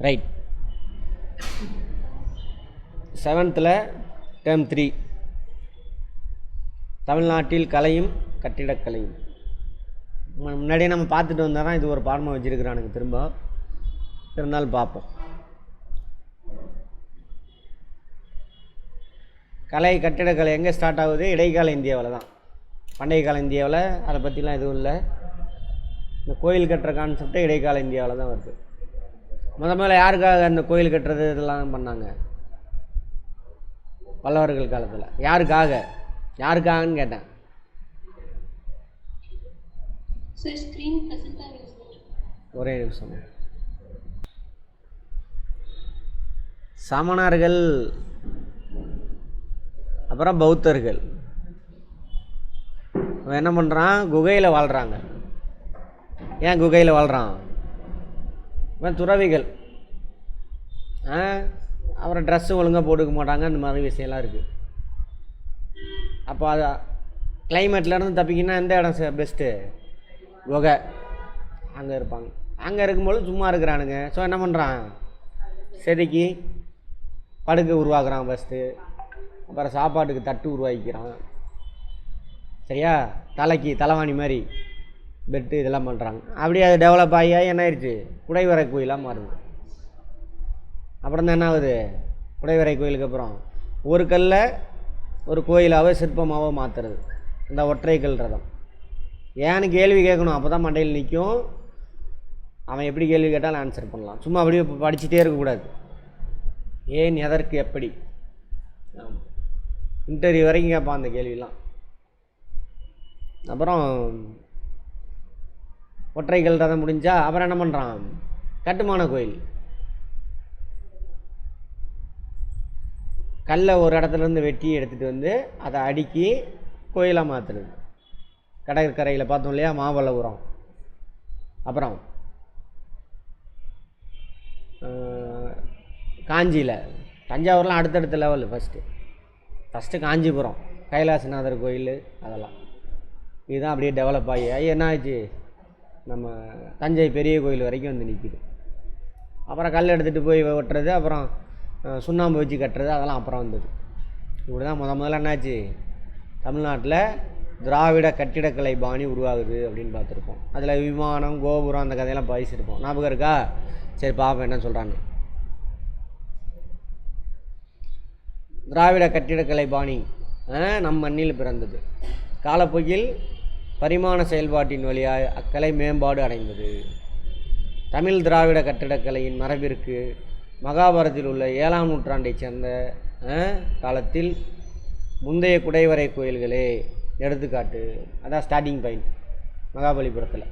Right. 7th term 3 தமிழ்நாட்டில் கலையும் கட்டிடக்கலையும். முன்னாடியே நம்ம பார்த்துட்டு வந்தால் இது ஒரு பாடமாக வச்சுருக்கிறானுங்க. திரும்ப இருந்தாலும் பார்ப்போம். கலை கட்டிடக்கலை எங்கே ஸ்டார்ட் ஆகுது? இடைக்கால இந்தியாவில் தான். பண்டைய கால இந்தியாவில் அதை பற்றிலாம் எதுவும் இல்லை. இந்த கோயில் கட்டுற கான்செப்டே இடைக்கால இந்தியாவில் தான் வருது. முதல்ல யாருக்காக அந்த கோயில் கட்டுறது இதெல்லாம் பண்ணாங்க? பல்லவர்கள் காலத்தில். யாருக்காகன்னு கேட்டேன். ஒரே நிமிஷம். சமணர்கள், அப்புறம் பௌத்தர்கள். அவன் என்ன பண்ணுறான்? குகையில் வாழ்கிறாங்க. ஏன் குகையில் வாழ்கிறான்? இவன் துறவிகள். அப்புறம் ட்ரெஸ்ஸு ஒழுங்காக போட்டுக்க மாட்டாங்க. அந்த மாதிரி விஷயம்லாம் இருக்குது. அப்போ அது கிளைமேட்லேருந்து தப்பிக்கின்னா எந்த இடம் பெஸ்ட்டு? குகை. அங்கே இருப்பாங்க. அங்கே இருக்கும்போது சும்மா இருக்கிறானுங்க. ஸோ என்ன பண்ணுறான்? செதுக்கி படுக்கை உருவாக்குறான் ஃபஸ்ட்டு. அப்புறம் சாப்பாட்டுக்கு தட்டு உருவாக்கிக்கிறான். சரியா? தலைக்கு தலைவாணி மாதிரி பெட்டு இதெல்லாம் பண்ணுறாங்க. அப்படியே அது டெவலப் ஆகி என்ன ஆயிடுச்சு? குடைவரை கோயிலாக மாறுது. அப்புறம் தான் என்ன ஆகுது? குடைவரை கோயிலுக்கு அப்புறம் ஒரு கல்லை ஒரு கோயிலாகவோ சிற்பமாகவோ மாற்றுறது. இந்த ஒற்றை கல் ரதம். ஏன்னு கேள்வி கேட்கணும். அப்போ தான் மண்டையில் நிற்கும். அவன் எப்படி கேள்வி கேட்டாலும் ஆன்சர் பண்ணலாம். சும்மா அப்படியே படிச்சுட்டே இருக்கக்கூடாது. ஏன், எதற்கு, எப்படி. இன்டர்வியூ வரைக்கும் கேட்பான் அந்த கேள்வியெலாம். அப்புறம் ஒற்றைகள் ரதம் முடிஞ்சா அப்புறம் என்ன பண்ணுறான்? கட்டுமான கோயில். கல்லை ஒரு இடத்துலேருந்து வெட்டி எடுத்துகிட்டு வந்து அதை அடுக்கி கோயிலாக மாற்றுறது. கடற்கரையில் பார்த்தோம் இல்லையா? மாமல்லபுரம். அப்புறம் காஞ்சியில், தஞ்சாவூர்லாம் அடுத்தடுத்த லெவல். ஃபஸ்ட்டு காஞ்சிபுரம் கைலாசநாதர் கோயில். அதெல்லாம் இதுதான் அப்படியே டெவலப் ஆகி என்ன ஆச்சு? நம்ம தஞ்சை பெரிய கோயில் வரைக்கும் வந்து நிற்கிது. அப்புறம் கல் எடுத்துகிட்டு போய் ஒட்டுறது, அப்புறம் சுண்ணாம்பு வச்சு கட்டுறது, அதெல்லாம் அப்புறம் வந்தது. இப்படி தான் முதல்ல என்னாச்சு? தமிழ்நாட்டில் திராவிட கட்டிடக்கலை பாணி உருவாகுது அப்படின்னு பார்த்துருப்போம். அதில் விமானம், கோபுரம், அந்த கதையெல்லாம் பேசியிருப்போம். ஞாபகம் இருக்கா? சரி, பார்ப்போம் என்ன சொல்கிறான்னு. திராவிட கட்டிடக்கலை பாணி நம் மண்ணில் பிறந்தது. காலப்போக்கில் பரிமாண செயல்பாட்டின் வழியாக அக்கலை மேம்பாடு அடைந்தது. தமிழ் திராவிட கட்டிடக்கலையின் மரபிற்கு மகாபாரதத்தில் உள்ள 7ஆம் நூற்றாண்டைச் சேர்ந்த காலத்தில் முந்தைய குடைவரை கோயில்களே எடுத்துக்காட்டு. அதான் ஸ்டார்டிங் பாயிண்ட். மகாபலிபுரத்தில்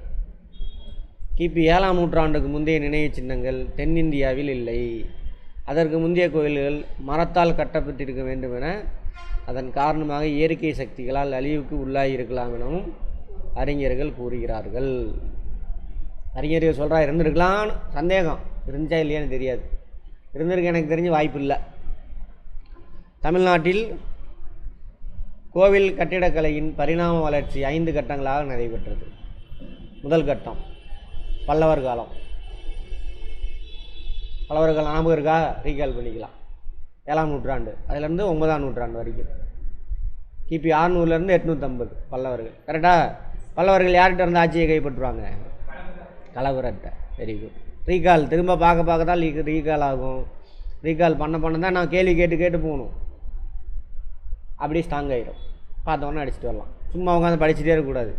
கிபி 7ஆம் நூற்றாண்டுக்கு முந்தைய நினைவு சின்னங்கள் தென்னிந்தியாவில் இல்லை. அதற்கு முந்தைய கோயில்கள் மரத்தால் கட்டப்பட்டிருக்க வேண்டும் என, அதன் காரணமாக இயற்கை சக்திகளால் அழிவுக்கு உள்ளாகி இருக்கலாம் எனவும் அறிஞர்கள் கூறுகிறார்கள். அறிஞர்கள் சொல்கிறா இருந்திருக்கலான்னு சந்தேகம். இருந்துச்சா இல்லையான்னு தெரியாது. இருந்திருக்கு எனக்கு தெரிஞ்ச வாய்ப்பு இல்லை. தமிழ்நாட்டில் கோவில் கட்டிடக்கலையின் பரிணாம வளர்ச்சி 5 கட்டங்களாக நடைபெற்றது. முதல் கட்டம் பல்லவர் காலம். பல்லவர் காலம் ஞாபகம் இருக்கா? ரீகால் பண்ணிக்கலாம். 7ஆம் நூற்றாண்டு, அதிலேருந்து 9ஆம் நூற்றாண்டு வரைக்கும். கிபி 600லேருந்து 850 பல்லவர்கள். கரெக்டாக? பல்லவர்கள் யார்கிட்ட இருந்து ஆட்சியை கைப்பற்றுவாங்க? கலவரத்தை. Very good. ரீகால் திரும்ப பார்க்க தான் ரீகால் ஆகும். ரீகால் பண்ண தான் நான் கேள்வி கேட்டு போகணும். அப்படி ஸ்ட்ராங் ஆகிடும். பார்த்தோன்னே அடிச்சுட்டு வரலாம். சும்மா உட்காந்து படிச்சுட்டே இருக்கக்கூடாது.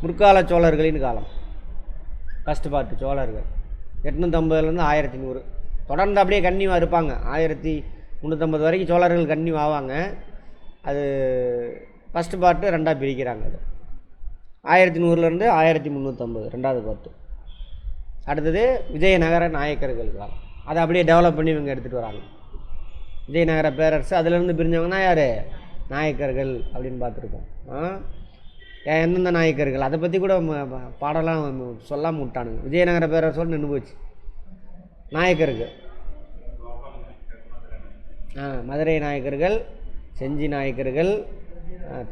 முற்கால சோழர்களின் காலம். ஃபஸ்ட்டு பார்ட்டு சோழர்கள் 850லேருந்து 1100. தொடர்ந்து அப்படியே கன்னியூவாக இருப்பாங்க. 1350 வரைக்கும் சோழர்கள் கன்னியூ ஆவாங்க. அது ஃபஸ்ட்டு பார்ட்டு 2ஆக பிரிக்கிறாங்க. அது 1100லேருந்து 1350 2வது பார்ட்டு. அடுத்தது விஜயநகர நாயக்கர்கள் காலம். அதை அப்படியே டெவலப் பண்ணி இவங்க எடுத்துகிட்டு வராங்க. விஜயநகர பேரரசு. அதிலேருந்து பிரிஞ்சவங்கன்னா யார்? நாயக்கர்கள் அப்படின்னு பார்த்துருக்கோம். எந்தெந்த நாயக்கர்கள் அதை பற்றி கூட பாடலாம் சொல்லாமல் விட்டானுங்க. விஜயநகர பேரரசோடு நின்று போச்சு. நாயக்கர்கள் மதுரை நாயக்கர்கள், செஞ்சி நாயக்கர்கள்,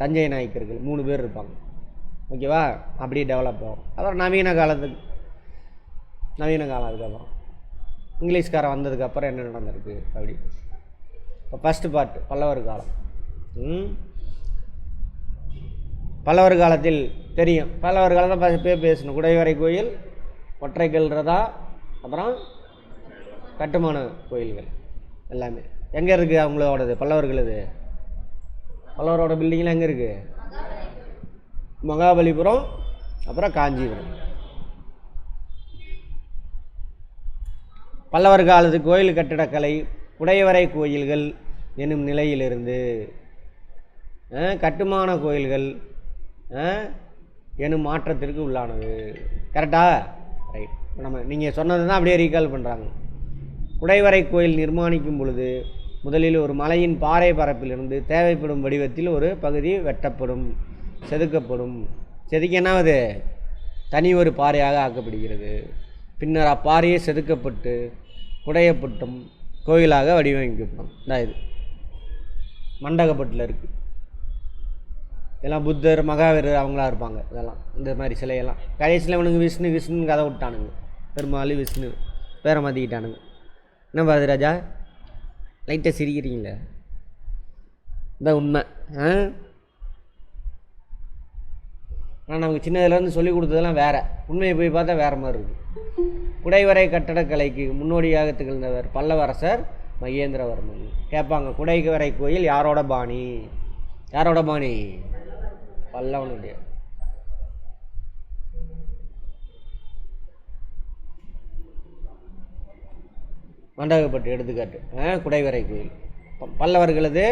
தஞ்சை நாயக்கர்கள் 3 பேர் இருப்பாங்க. ஓகேவா? அப்படியே டெவலப் ஆகும். அப்புறம் நவீன காலம் அதுக்கப்புறம் இங்கிலீஷ்காரன் வந்ததுக்கப்புறம் என்ன நடந்திருக்கு அப்படி. இப்போ ஃபஸ்ட்டு பார்ட் பல்லவர் காலம். பல்லவர் காலத்தில் தெரியும், பல்லவர் காலத்தில் பேசணும். குடைவரை கோயில், ஒற்றைக்கல் ரதா, அப்புறம் கட்டுமான கோயில்கள் எல்லாமே எங்கே இருக்குது அவங்களோடது, பல்லவர்களது. பல்லவரோட பில்டிங்லாம் எங்கே இருக்குது? மகாபலிபுரம், அப்புறம் காஞ்சிபுரம். பல்லவர் காலத்து கோயில் கட்டிடக்கலை குடைவரை கோயில்கள் என்னும் நிலையிலிருந்து கட்டுமான கோயில்கள் எனும் மாற்றத்திற்கு உள்ளானது. கரெக்டா? ரைட். நம்ம நீங்கள் சொன்னது தான் அப்படியே ரீகால் பண்ணுறாங்க. குடைவரை கோயில் நிர்மாணிக்கும் பொழுது முதலில் ஒரு மலையின் பாறை பரப்பிலிருந்து தேவைப்படும் வடிவத்தில் ஒரு பகுதி வெட்டப்படும், செதுக்கப்படும். செதுக்க என்னாவது தனி ஒரு பாறையாக ஆக்கப்படுகிறது. பின்னர் அப்பாறையை செதுக்கப்பட்டு குடையப்பட்டும் கோயிலாக வடிவமைக்கப்படும். இது மண்டகப்பட்டில் இருக்குது. இதெல்லாம் புத்தர், மகாவீரர் அவங்களா இருப்பாங்க. இதெல்லாம் இந்த மாதிரி சிலையெல்லாம். கடைசியில் அவனுக்கு விஷ்ணுன்னு கதை விட்டானுங்க. பெருமாள் விஷ்ணு பேரை மாற்றிக்கிட்டானுங்க. என்ன பாது ராஜா, லைட்டாக சிரிக்கிறீங்களே? இதான் உண்மை. ஆனால் நமக்கு சின்னதுலேருந்து சொல்லி கொடுத்ததெல்லாம் வேறு, உண்மையை போய் பார்த்தா வேறு மாதிரி இருக்குது. குடைவரை கட்டடக்கலைக்கு முன்னோடியாக திகழ்ந்தவர் பல்லவரசர் மகேந்திரவர்மன். கேட்பாங்க, குடைவரை கோயில் யாரோட பாணி? யாரோட பாணி? பல்லவனுடைய. மண்டகப்பட்டு எடுத்துக்காட்டு. குடைவரை கோயில் பல்லவர்களது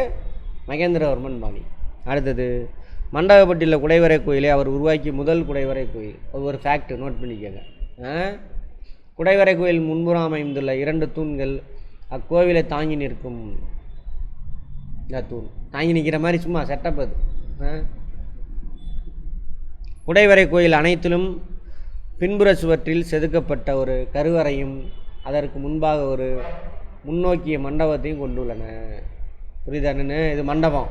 மகேந்திரவர்மன் பாணி. அடுத்தது மண்டகப்பட்டியில் குடைவரை கோயிலை அவர் உருவாக்கிய முதல் குடைவரை கோயில். அது ஒரு ஃபேக்ட், நோட் பண்ணிக்கோங்க. குடைவரை கோயில் முன்புறம் அமைந்துள்ள 2 தூண்கள் அக்கோவிலை தாங்கி நிற்கும். தூண் தாங்கி நிற்கிற மாதிரி சும்மா செட்டப் அது. குடைவரை கோயில் அனைத்திலும் பின்புற சுவற்றில் செதுக்கப்பட்ட ஒரு கருவறையும் அதற்கு முன்பாக ஒரு முன்னோக்கிய மண்டபத்தையும் கொண்டுள்ளன. புரியுதானு? இது மண்டபம்.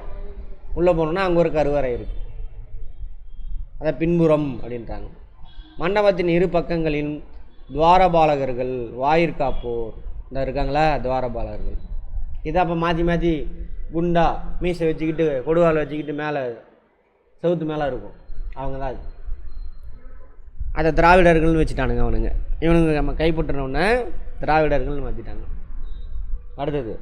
உள்ளே போனோன்னா அங்கே ஒரு கருவறை இருக்குது, அதை பின்புறம் அப்படின்றாங்க. மண்டபத்தின் இரு பக்கங்களில் துவாரபாலகர்கள், வாயிற்காப்போர் இந்த இருக்காங்களா, துவாரபாலகர்கள். இதை அப்போ மாற்றி மாற்றி குண்டா மீசை வச்சுக்கிட்டு கொடுவால் வச்சுக்கிட்டு மேலே செவுத்து மேலே இருக்கும், அவங்க தான் அது. அதை திராவிடர்கள்னு வச்சுட்டானுங்க அவனுங்க. இவனுங்க நம்ம கைப்பற்றினோடனே திராவிடர்கள்னு மாற்றிட்டாங்க. அடுத்தது